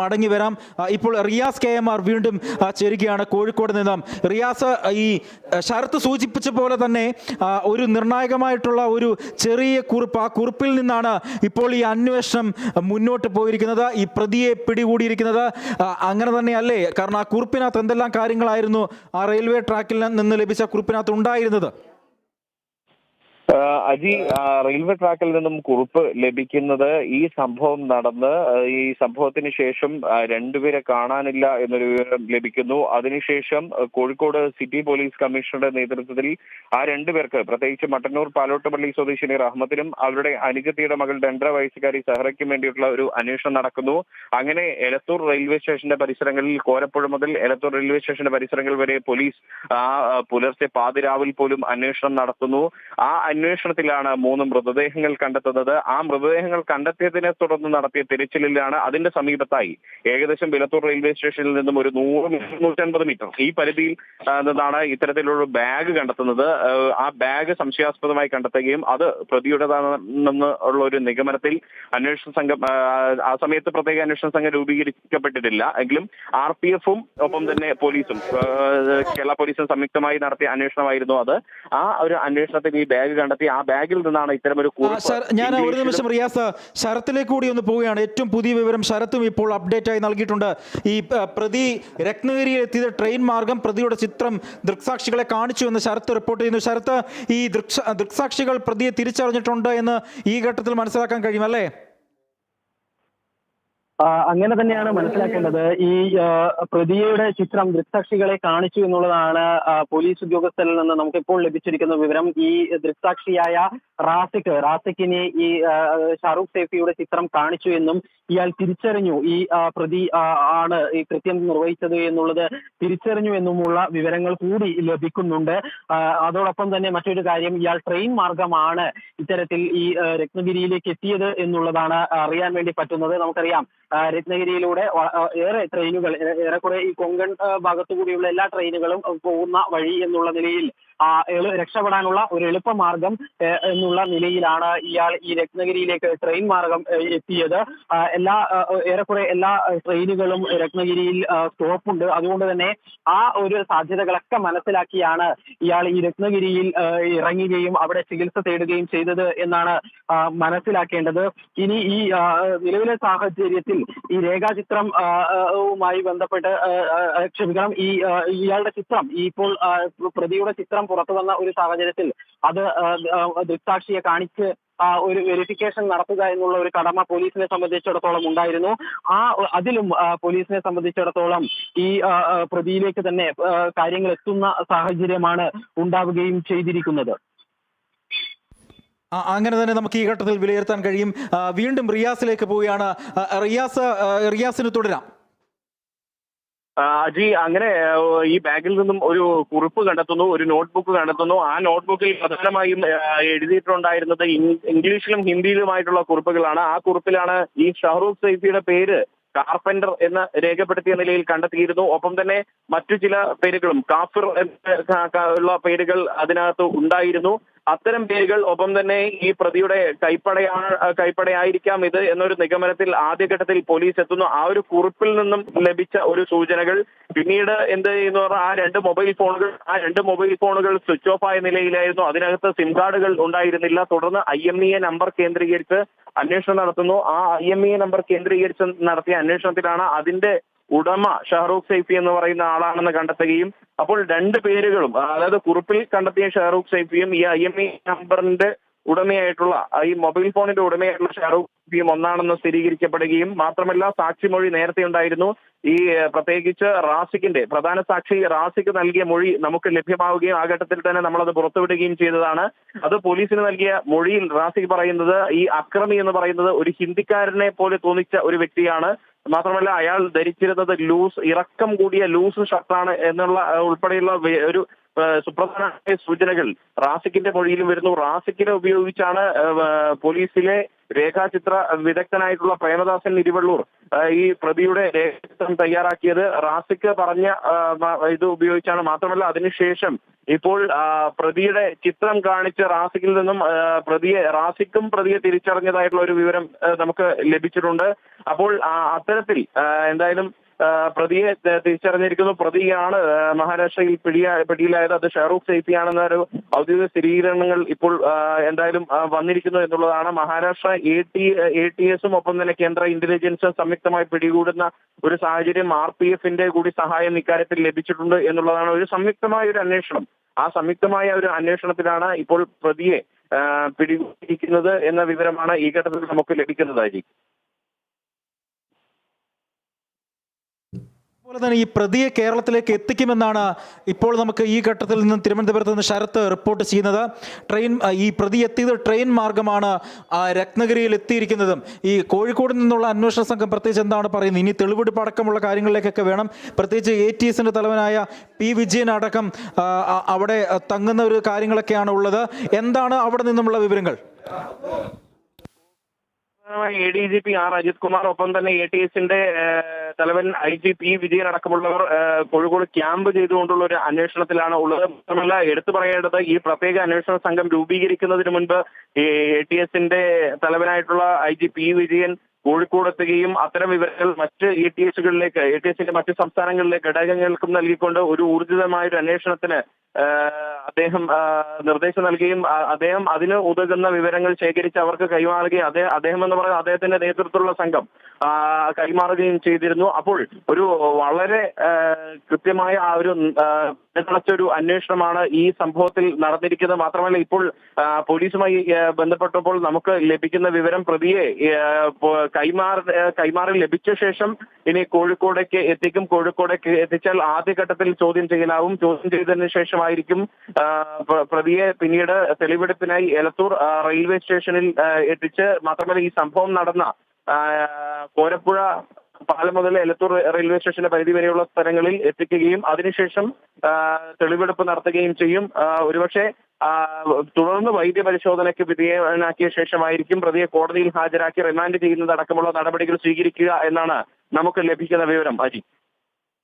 മടങ്ങി വരാം. ഇപ്പോൾ റിയാസ് KMR വീണ്ടും ചേരുകയാണ് കോഴിക്കോട് നിന്നും. റിയാസ്, ഈ ശരത്ത് സൂചിപ്പിച്ച പോലെ തന്നെ ഒരു നിർണായകമായിട്ടുള്ള ഒരു ചെറിയ കുറിപ്പ്, ആ കുറിപ്പിൽ നിന്നാണ് ഇപ്പോൾ ഈ അന്വേഷണം മുന്നോട്ട് പോയിരിക്കുന്നത്, ഈ പ്രതിയെ പിടികൂടിയിരിക്കുന്നത്. അങ്ങനെ തന്നെയല്ലേ? കാരണം ആ കുറിപ്പിനകത്ത് എന്തെല്ലാം കാര്യങ്ങളായിരുന്നു ആ റെയിൽവേ ട്രാക്കിൽ നിന്ന് ലഭിച്ച കുറിപ്പിനകത്ത് ഉണ്ടായിരുന്നത്? അജി, റെയിൽവേ ട്രാക്കിൽ നിന്നും കുറിപ്പ് ലഭിക്കുന്നത് ഈ സംഭവം നടന്ന് ഈ സംഭവത്തിന് ശേഷം രണ്ടുപേരെ കാണാനില്ല എന്നൊരു വിവരം ലഭിക്കുന്നു. അതിനുശേഷം കോഴിക്കോട് സിറ്റി പോലീസ് കമ്മീഷണറുടെ നേതൃത്വത്തിൽ ആ രണ്ടുപേർക്ക്, പ്രത്യേകിച്ച് മട്ടന്നൂർ പാലോട്ടുപള്ളി സ്വദേശിനി റഹ്മത്തിനും അവരുടെ അനുജത്തിയുടെ മകൾ 2.5 വയസ്സുകാരി സഹറയ്ക്കും വേണ്ടിയിട്ടുള്ള ഒരു അന്വേഷണം നടക്കുന്നു. അങ്ങനെ എലത്തൂർ റെയിൽവേ സ്റ്റേഷന്റെ പരിസരങ്ങളിൽ, കോരപ്പുഴ മുതൽ എലത്തൂർ റെയിൽവേ സ്റ്റേഷന്റെ പരിസരങ്ങൾ വരെ പോലീസ് പുലർച്ചെ പാതിരാവിൽ പോലും അന്വേഷണം നടത്തുന്നു. ആ അന്വേഷണത്തിലാണ് 3 മൃതദേഹങ്ങൾ കണ്ടെത്തുന്നത്. ആ മൃതദേഹങ്ങൾ കണ്ടെത്തിയതിനെ തുടർന്ന് നടത്തിയ തിരച്ചിലിലാണ് അതിന്റെ സമീപത്തായി ഏകദേശം വിലത്തൂർ റെയിൽവേ സ്റ്റേഷനിൽ നിന്നും ഒരു 100-150 മീറ്റർ ഈ പരിധിയിൽ നിന്നാണ് ഇത്തരത്തിലുള്ള ബാഗ് കണ്ടെത്തുന്നത്. ആ ബാഗ് സംശയാസ്പദമായി കണ്ടെത്തുകയും അത് പ്രതിയുടേതാണെന്ന് ഉള്ള ഒരു നിഗമനത്തിൽ അന്വേഷണ സംഘം, ആ സമയത്ത് പ്രത്യേക അന്വേഷണ സംഘം രൂപീകരിക്കപ്പെട്ടിട്ടില്ല എങ്കിലും RPF-ഉം ഒപ്പം തന്നെ പോലീസും, കേരള പോലീസും സംയുക്തമായി നടത്തിയ അന്വേഷണമായിരുന്നു അത്. ആ ഒരു അന്വേഷണത്തിൽ ഈ ബാഗ് കണ്ടെത്തി ആ ബാഗിൽ നിന്നാണ് ഇത്തരമൊരു ഞാൻ ഒരു നിമിഷം റിയാസ്, ശരത്തിലേക്ക് കൂടി ഒന്ന് പോവുകയാണ്. ഏറ്റവും പുതിയ വിവരം ശരത്തും ഇപ്പോൾ അപ്ഡേറ്റ് ആയി നൽകിയിട്ടുണ്ട്. ഈ പ്രതി രത്നഗിരിയിൽ എത്തിയത് ട്രെയിൻ മാർഗം പ്രതിയുടെ ചിത്രം ദൃക്സാക്ഷികളെ കാണിച്ചു എന്ന് ശരത്ത് റിപ്പോർട്ട് ചെയ്യുന്നു. ശരത്ത്, ഈ ദൃക്സാക്ഷികൾ പ്രതിയെ തിരിച്ചറിഞ്ഞിട്ടുണ്ട് എന്ന് ഈ ഘട്ടത്തിൽ മനസ്സിലാക്കാൻ കഴിയുമല്ലേ? അങ്ങനെ തന്നെയാണ് മനസ്സിലാക്കേണ്ടത്. ഈ പ്രതിയുടെ ചിത്രം ദൃക്സാക്ഷികളെ കാണിച്ചു എന്നുള്ളതാണ് പോലീസ് ഉദ്യോഗസ്ഥരിൽ നിന്ന് നമുക്കിപ്പോൾ ലഭിച്ചിരിക്കുന്ന വിവരം. ഈ ദൃക്സാക്ഷിയായ റാസിക്കിനെ ഈ ഷാറൂഖ് സൈഫിയുടെ ചിത്രം കാണിച്ചു എന്നും ഇയാൾ തിരിച്ചറിഞ്ഞു, ഈ പ്രതി ആണ് ഈ കൃത്യം നിർവഹിച്ചത് എന്നുള്ളത് തിരിച്ചറിഞ്ഞു എന്നുമുള്ള വിവരങ്ങൾ കൂടി ലഭിക്കുന്നുണ്ട്. അതോടൊപ്പം തന്നെ മറ്റൊരു കാര്യം, ഇയാൾ ട്രെയിൻ മാർഗമാണ് ഇത്തരത്തിൽ ഈ രത്നഗിരിയിലേക്ക് എത്തിയത് എന്നുള്ളതാണ് അറിയാൻ വേണ്ടി പറ്റുന്നത്. നമുക്കറിയാം, രത്നഗിരിയിലൂടെ ഏറെ ട്രെയിനുകൾ, ഏറെക്കുറെ ഈ കൊങ്കൺ ഭാഗത്തു കൂടിയുള്ള എല്ലാ ട്രെയിനുകളും പോകുന്ന വഴി എന്നുള്ള നിലയിൽ രക്ഷപ്പെടാനുള്ള ഒരു എളുപ്പമാർഗം എന്നുള്ള നിലയിലാണ് ഇയാൾ ഈ രത്നഗിരിയിലേക്ക് ട്രെയിൻ മാർഗം എത്തിയത്. ഏറെക്കുറെ എല്ലാ ട്രെയിനുകളും രത്നഗിരിയിൽ സ്റ്റോപ്പുണ്ട്. അതുകൊണ്ട് തന്നെ ആ ഒരു സാധ്യതകളൊക്കെ മനസ്സിലാക്കിയാണ് ഇയാൾ ഈ രത്നഗിരിയിൽ ഇറങ്ങുകയും അവിടെ ചികിത്സ തേടുകയും ചെയ്തത് എന്നാണ് മനസ്സിലാക്കേണ്ടത്. ഇനി ഈ നിലവിലെ സാഹചര്യത്തിൽ ഈ രേഖാചിത്രവുമായി ബന്ധപ്പെട്ട് ഇയാളുടെ ചിത്രം, ഇപ്പോൾ പ്രതിയുടെ ചിത്രം പുറത്തു വന്ന ഒരു സാഹചര്യത്തിൽ അത് ദൃക്സാക്ഷിയെ കാണിച്ച് ഒരു വെരിഫിക്കേഷൻ നടത്തുക എന്നുള്ള ഒരു കടമ പോലീസിനെ സംബന്ധിച്ചിടത്തോളം ഉണ്ടായിരുന്നു. അതിലും പോലീസിനെ സംബന്ധിച്ചിടത്തോളം ഈ പ്രതിയിലേക്ക് തന്നെ കാര്യങ്ങൾ എത്തുന്ന സാഹചര്യമാണ് ഉണ്ടാവുകയും ചെയ്തിരിക്കുന്നത്. അങ്ങനെ തന്നെ നമുക്ക് ഈ ഘട്ടത്തിൽ വിലയിരുത്താൻ കഴിയും. വീണ്ടും റിയാസിലേക്ക് പോവുകയാണ്. റിയാസിന് തുടരാം. അജി, അങ്ങനെ ഈ ബാഗിൽ നിന്നും ഒരു കുറിപ്പ് കണ്ടെത്തുന്നു, ഒരു നോട്ട്ബുക്ക് കണ്ടെത്തുന്നു. ആ നോട്ട്ബുക്കിൽ പ്രധാനമായും എഴുതിയിട്ടുണ്ടായിരുന്നത് ഇംഗ്ലീഷിലും ഹിന്ദിയിലുമായിട്ടുള്ള കുറിപ്പുകളാണ്. ആ കുറിപ്പിലാണ് ഈ ഷാറൂഖ് സൈഫിയുടെ പേര് കാർപ്പന്റർ എന്ന് രേഖപ്പെടുത്തിയ നിലയിൽ കണ്ടെത്തിയിരുന്നു. ഒപ്പം തന്നെ മറ്റു ചില പേരുകളും കാഫിർ ഉള്ള പേരുകൾ അതിനകത്ത് ഉണ്ടായിരുന്നു. അത്തരം പേരുകൾ, ഒപ്പം തന്നെ ഈ പ്രതിയുടെ കൈപ്പടയായിരിക്കാം ഇത് എന്നൊരു നിഗമനത്തിൽ ആദ്യഘട്ടത്തിൽ പോലീസ് എത്തുന്നു. ആ ഒരു കുറിപ്പിൽ നിന്നും ലഭിച്ച ഒരു സൂചനകൾ പിന്നീട് എന്ത് ചെയ്യുന്നു പറഞ്ഞാൽ ആ രണ്ട് മൊബൈൽ ഫോണുകൾ സ്വിച്ച് ഓഫ് ആയ നിലയിലായിരുന്നു. അതിനകത്ത് സിം കാർഡുകൾ ഉണ്ടായിരുന്നില്ല. തുടർന്ന് IMEI നമ്പർ കേന്ദ്രീകരിച്ച് അന്വേഷണം നടത്തുന്നു. ആ IMEI നമ്പർ കേന്ദ്രീകരിച്ച് നടത്തിയ അന്വേഷണത്തിലാണ് അതിന്റെ ഉടമ ഷാറൂഖ് സൈഫി എന്ന് പറയുന്ന ആളാണെന്ന് കണ്ടെത്തുകയും അപ്പോൾ 2 പേരുകളും, അതായത് കുറിപ്പിൽ കണ്ടെത്തിയ ഷാറൂഖ് സൈഫിയും ഈ IMEI നമ്പറിന്റെ ഉടമയായിട്ടുള്ള, ഈ മൊബൈൽ ഫോണിന്റെ ഉടമയായിട്ടുള്ള ഷാറൂഖ് സൈഫിയും ഒന്നാണെന്ന് സ്ഥിരീകരിക്കപ്പെടുകയും മാത്രമല്ല സാക്ഷിമൊഴി നേരത്തെ ഉണ്ടായിരുന്നു. ഈ പ്രത്യേകിച്ച് റാസിക്കിന്റെ പ്രധാന സാക്ഷി റാസിക്ക് നൽകിയ മൊഴി നമുക്ക് ലഭ്യമാവുകയും ആ ഘട്ടത്തിൽ തന്നെ നമ്മളത് പുറത്തുവിടുകയും ചെയ്തതാണ്. അത് പോലീസിന് നൽകിയ മൊഴിയിൽ റാസിക്ക് പറയുന്നത് ഈ അക്രമി എന്ന് പറയുന്നത് ഒരു ഹിന്ദിക്കാരനെ പോലെ തോന്നിച്ച ഒരു വ്യക്തിയാണ്. മാത്രമല്ല അയാൾ ധരിച്ചിരുന്നത് ഇറക്കം കൂടിയ ലൂസ് ഷർട്ടാണ് എന്നുള്ള ഉൾപ്പെടെയുള്ള ഒരു സുപ്രധാനമായ സൂചനകൾ റാസിക്കിന്റെ മൊഴിയിലും വരുന്നു. റാസിക്കിനെ ഉപയോഗിച്ചാണ് പോലീസിലെ രേഖാചിത്ര വിദഗ്ധനായിട്ടുള്ള പ്രേമദാസൻ ഇരുവള്ളൂർ ഈ പ്രതിയുടെ രേഖാചിത്രം തയ്യാറാക്കിയത്. റാസിക്ക് പറഞ്ഞ ഇത് ഉപയോഗിച്ചാണ്. മാത്രമല്ല അതിനുശേഷം ഇപ്പോൾ പ്രതിയുടെ ചിത്രം കാണിച്ച് റാസിക്കിൽ നിന്നും റാസിക്കും പ്രതിയെ തിരിച്ചറിഞ്ഞതായിട്ടുള്ള ഒരു വിവരം നമുക്ക് ലഭിച്ചിട്ടുണ്ട്. അപ്പോൾ അത്തരത്തിൽ എന്തായാലും പ്രതിയെ തിരിച്ചറിഞ്ഞിരിക്കുന്നു. പ്രതിയാണ് മഹാരാഷ്ട്രയിൽ പിടിയിലായത്. അത് ഷാറൂഖ് സൈഫിയാണെന്ന ഒരു ഔദ്യോഗിക സ്ഥിരീകരണങ്ങൾ ഇപ്പോൾ എന്തായാലും വന്നിരിക്കുന്നു എന്നുള്ളതാണ്. മഹാരാഷ്ട്ര ATS ഒപ്പം തന്നെ കേന്ദ്ര ഇന്റലിജൻസും സംയുക്തമായി പിടികൂടുന്ന ഒരു സാഹചര്യം RPFന്റെ കൂടി സഹായം ഇക്കാര്യത്തിൽ ലഭിച്ചിട്ടുണ്ട് എന്നുള്ളതാണ്. ഒരു സംയുക്തമായ ഒരു അന്വേഷണം, ആ സംയുക്തമായ ഒരു അന്വേഷണത്തിലാണ് ഇപ്പോൾ പ്രതിയെ പിടികൂടിയിരിക്കുന്നത് എന്ന വിവരമാണ് ഈ ഘട്ടത്തിൽ നമുക്ക് ലഭിക്കുന്നത്. അതുപോലെ തന്നെ ഈ പ്രതിയെ കേരളത്തിലേക്ക് എത്തിക്കുമെന്നാണ് ഇപ്പോൾ നമുക്ക് ഈ ഘട്ടത്തിൽ നിന്നും തിരുവനന്തപുരത്ത് നിന്ന് ശരത്ത് റിപ്പോർട്ട് ചെയ്യുന്നത്. ഈ പ്രതി എത്തിയത് ട്രെയിൻ മാർഗമാണ് രത്നഗിരിയിൽ എത്തിയിരിക്കുന്നതും. ഈ കോഴിക്കോട് നിന്നുള്ള അന്വേഷണ സംഘം പ്രത്യേകിച്ച് എന്താണ് പറയുന്നത്? ഇനി തെളിവെടുപ്പ് അടക്കമുള്ള കാര്യങ്ങളിലേക്കൊക്കെ വേണം. പ്രത്യേകിച്ച് ATSന്റെ തലവനായ P. വിജയൻ അടക്കം അവിടെ തങ്ങുന്ന ഒരു കാര്യങ്ങളൊക്കെയാണ് ഉള്ളത്. എന്താണ് അവിടെ നിന്നുമുള്ള വിവരങ്ങൾ? ADGP R. അജിത് കുമാർ ഒപ്പം തന്നെ ATSന്റെ തലവൻ IGP വിജയൻ അടക്കമുള്ളവർ കോഴിക്കോട് ക്യാമ്പ് ചെയ്തുകൊണ്ടുള്ള ഒരു അന്വേഷണത്തിലാണ് ഉള്ളത്. മാത്രമല്ല എടുത്തു പറയേണ്ടത്, ഈ പ്രത്യേക അന്വേഷണ സംഘം രൂപീകരിക്കുന്നതിന് മുൻപ് ATSന്റെ തലവനായിട്ടുള്ള IGP വിജയൻ കോഴിക്കോട് എത്തുകയും അത്തരം വിവരങ്ങൾ മറ്റ് ATSന്റെ മറ്റ് സംസ്ഥാനങ്ങളിലെ ഘടകങ്ങൾക്കും നൽകിക്കൊണ്ട് ഒരു ഊർജിതമായ ഒരു അന്വേഷണത്തിന് അദ്ദേഹം നിർദ്ദേശം നൽകുകയും അദ്ദേഹം അതിന് ഉതകുന്ന വിവരങ്ങൾ ശേഖരിച്ച് അവർക്ക് കൈമാറുകയും അദ്ദേഹം എന്ന് പറയുന്നത് അദ്ദേഹത്തിന്റെ നേതൃത്വത്തിലുള്ള സംഘം കൈമാറുകയും ചെയ്തിരുന്നു. അപ്പോൾ ഒരു വളരെ കൃത്യമായ ആ ഒരു ഒരു അന്വേഷണമാണ് ഈ സംഭവത്തിൽ നടന്നിരിക്കുന്നത്. മാത്രമല്ല ഇപ്പോൾ പോലീസുമായി ബന്ധപ്പെട്ടപ്പോൾ നമുക്ക് ലഭിക്കുന്ന വിവരം, പ്രതിയെ കൈമാറി ലഭിച്ച ശേഷം ഇനി കോഴിക്കോടേക്ക് എത്തിക്കും. കോഴിക്കോടേക്ക് എത്തിച്ചാൽ ആദ്യഘട്ടത്തിൽ ചോദ്യം ചെയ്യലാവും. ചോദ്യം ചെയ്തതിനു ശേഷമായിരിക്കും പ്രതിയെ പിന്നീട് തെളിവെടുപ്പിനായി എലത്തൂർ റെയിൽവേ സ്റ്റേഷനിൽ എത്തിച്ച്, മാത്രമല്ല ഈ സംഭവം നടന്ന കോരപ്പുഴ പാലം മുതൽ എലത്തൂർ റെയിൽവേ സ്റ്റേഷന്റെ പരിധി വരെയുള്ള സ്ഥലങ്ങളിൽ എത്തിക്കുകയും അതിനുശേഷം തെളിവെടുപ്പ് നടത്തുകയും ചെയ്യും. ഒരുപക്ഷെ തുടർന്ന് വൈദ്യപരിശോധനയ്ക്ക് വിധേയനാക്കിയ ശേഷമായിരിക്കും പ്രതിയെ കോടതിയിൽ ഹാജരാക്കി റിമാൻഡ് ചെയ്യുന്നതടക്കമുള്ള നടപടികൾ സ്വീകരിക്കുക എന്നാണ് നമുക്ക് ലഭിക്കുന്ന വിവരം.